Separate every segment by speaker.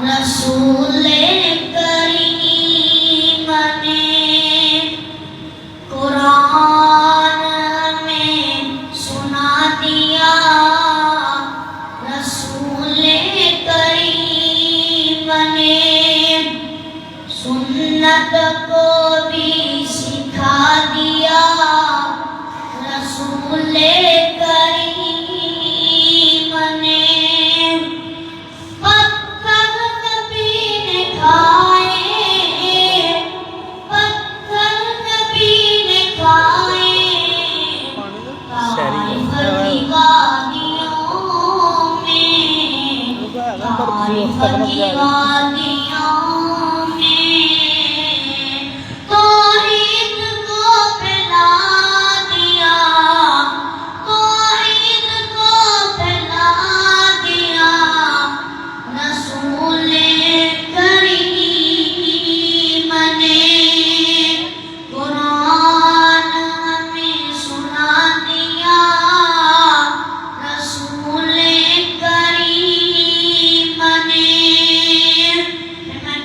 Speaker 1: रसूल करीम ने कुरान में सुना दिया, रसूल करीम ने सुन्नत को भी सिखा दिया, रसूल करीम ने पत्थर नबी ने खाए, पत्थर नबी ने खाए, तारीफ की वादियों में, तारीफ की वादियों में तौहीद को फैला दिया, तौहीद को फैला दिया, रसूल करीम ने कुरान हमें सुना दिया, रसूल करीम ने। मैं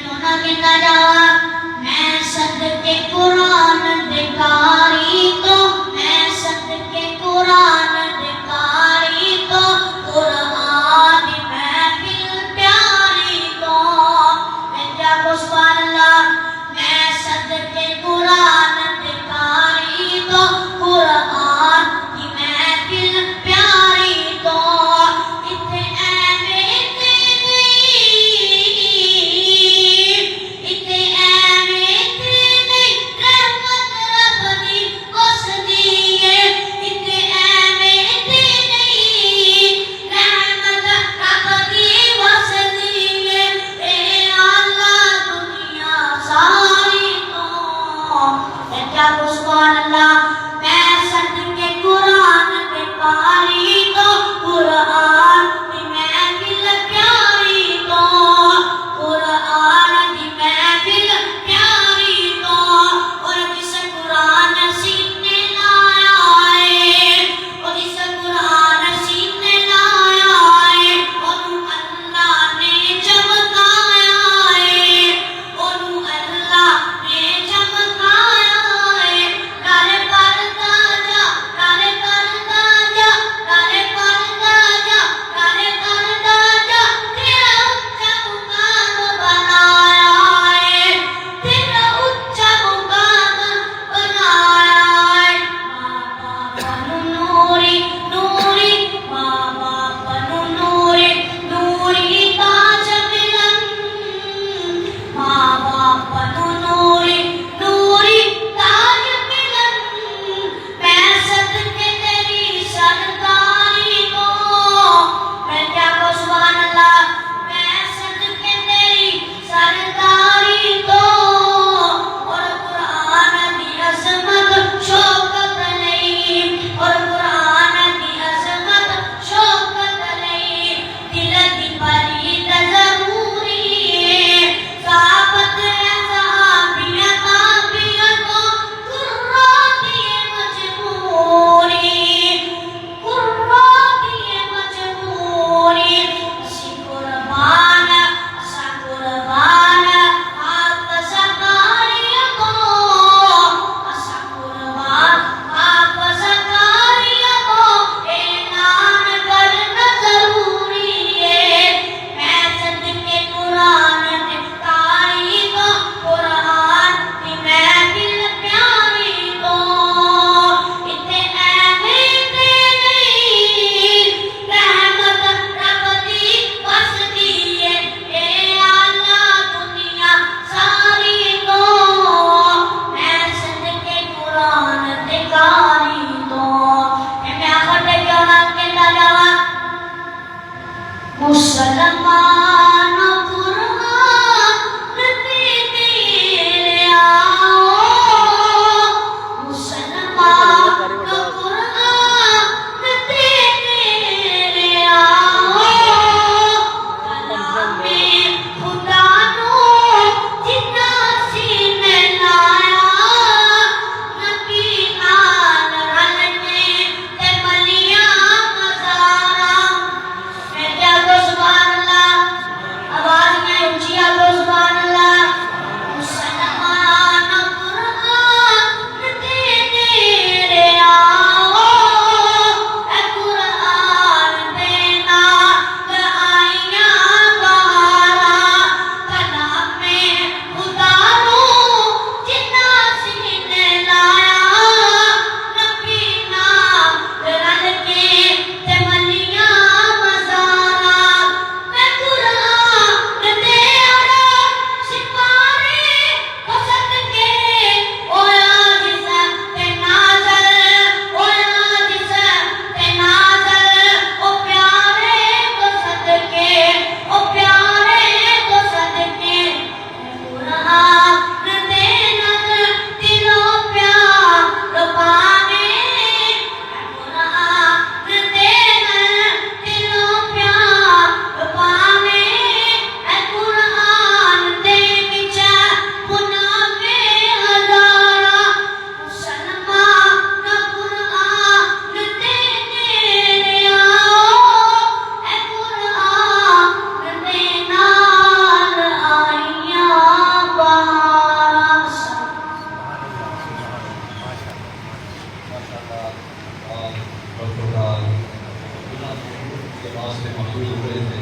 Speaker 2: वास्ते महसूस हो रहे थे।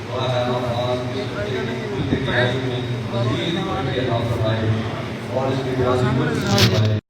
Speaker 2: दुआ है अल्लाह ताला की बच्चे की दिल की आयु में मज़ीद बरकत अता फरमाए और इसकी विरासत में